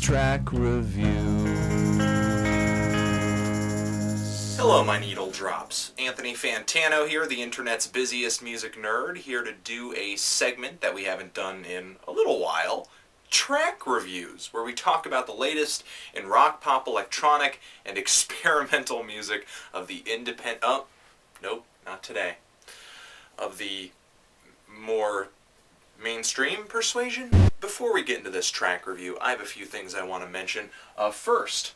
track review. Hello, my needle drops. Anthony Fantano here, the internet's busiest music nerd, here to do a segment that we haven't done in a little while, track reviews, where we talk about the latest in rock, pop, electronic, and experimental music of the nope, not today, of the more mainstream persuasion. Before we get into this track review, I have a few things I want to mention. First,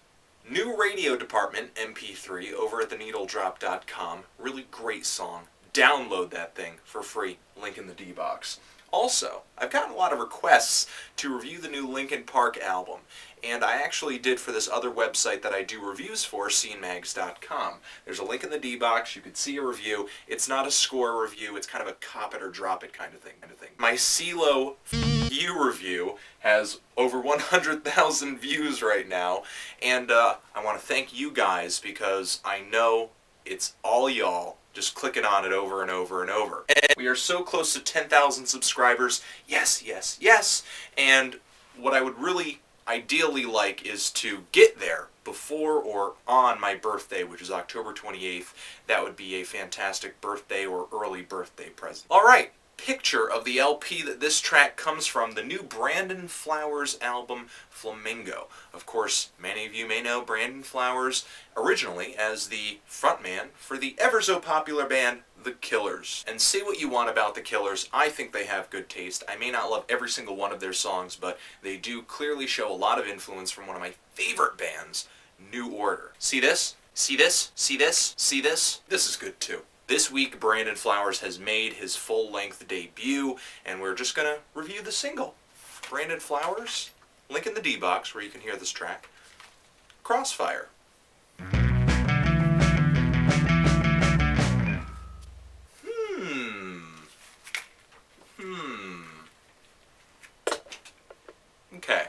new radio department, MP3, over at theneedledrop.com. Really great song. Download that thing for free. Link in the D-box. Also, I've gotten a lot of requests to review the new Linkin Park album, and I actually did for this other website that I do reviews for, scenemags.com. There's a link in the D-box. You could see a review. It's not a score review. It's kind of a cop it or drop it kind of thing. My CeeLo You review has over 100,000 views right now, and I want to thank you guys because I know it's all y'all just clicking on it over and over and over. And we are so close to 10,000 subscribers. Yes, yes, yes. And what I would really ideally like is to get there before or on my birthday, which is October 28th. That would be a fantastic birthday or early birthday present. All right. Picture of the LP that this track comes from, the new Brandon Flowers album, Flamingo. Of course, many of you may know Brandon Flowers originally as the frontman for the ever-so-popular band, The Killers. And say what you want about The Killers, I think they have good taste. I may not love every single one of their songs, but they do clearly show a lot of influence from one of my favorite bands, New Order. See this? See this? See this? See this? This is good too. This week, Brandon Flowers has made his full-length debut, and we're just going to review the single. Brandon Flowers, link in the D-box where you can hear this track, Crossfire. Okay.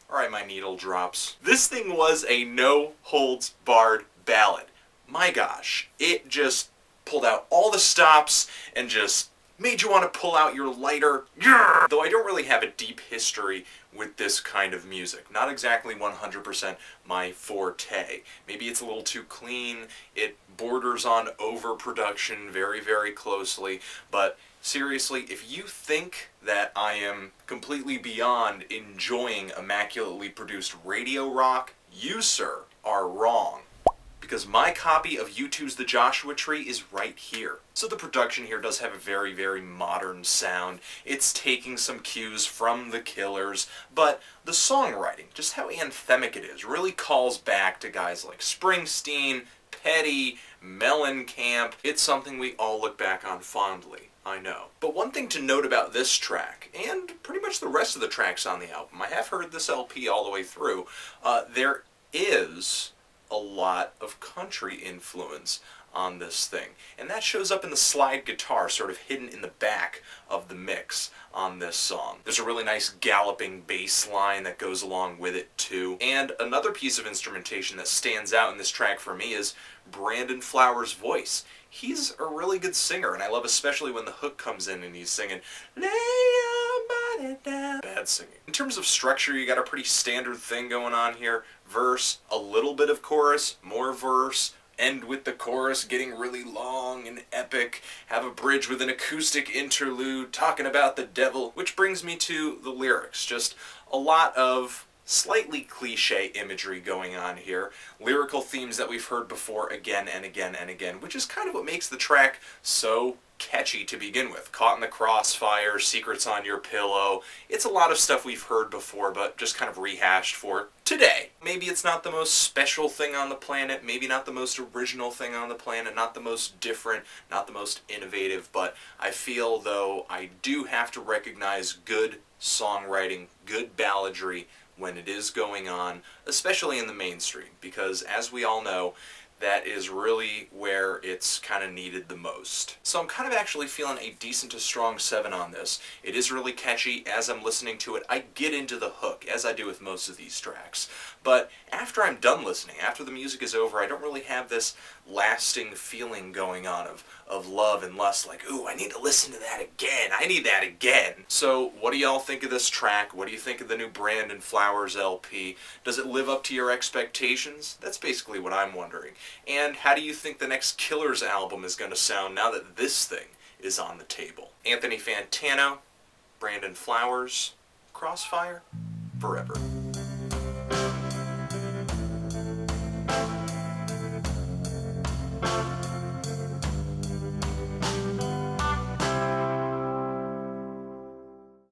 Alright, my needle drops. This thing was a no-holds-barred ballad. My gosh, it just pulled out all the stops and just made you want to pull out your lighter. Yeah! Though I don't really have a deep history with this kind of music. Not exactly 100% my forte. Maybe it's a little too clean. It borders on overproduction very, very closely. But seriously, if you think that I am completely beyond enjoying immaculately produced radio rock, you, sir, are wrong. Because my copy of U2's The Joshua Tree is right here. So the production here does have a very, very modern sound. It's taking some cues from The Killers, but the songwriting, just how anthemic it is, really calls back to guys like Springsteen, Petty, Mellencamp. It's something we all look back on fondly, I know. But one thing to note about this track, and pretty much the rest of the tracks on the album, I have heard this LP all the way through, there is a lot of country influence on this thing. And that shows up in the slide guitar, sort of hidden in the back of the mix on this song. There's a really nice galloping bass line that goes along with it too. And another piece of instrumentation that stands out in this track for me is Brandon Flowers' voice. He's a really good singer, and I love especially when the hook comes in and he's singing, "Lay your body down." Bad singing. In terms of structure, you got a pretty standard thing going on here. Verse, a little bit of chorus, more verse, end with the chorus getting really long and epic, have a bridge with an acoustic interlude talking about the devil, which brings me to the lyrics. Just a lot of slightly cliche imagery going on here, lyrical themes that we've heard before again and again and again, which is kind of what makes the track so catchy to begin with. Caught in the Crossfire, Secrets on Your Pillow. It's a lot of stuff we've heard before, but just kind of rehashed for today. Maybe it's not the most special thing on the planet, maybe not the most original thing on the planet, not the most different, not the most innovative, but I feel, though, I do have to recognize good songwriting, good balladry when it is going on, especially in the mainstream, because as we all know, that is really where it's kind of needed the most. So I'm kind of actually feeling a decent to strong 7 on this. It is really catchy. As I'm listening to it, I get into the hook, as I do with most of these tracks. But after I'm done listening, after the music is over, I don't really have this lasting feeling going on of, of love and lust, like, ooh, I need to listen to that again. I need that again. So what do y'all think of this track? What do you think of the new Brandon Flowers LP? Does it live up to your expectations? That's basically what I'm wondering. And how do you think the next Killers album is going to sound now that this thing is on the table? Anthony Fantano, Brandon Flowers, Crossfire, forever.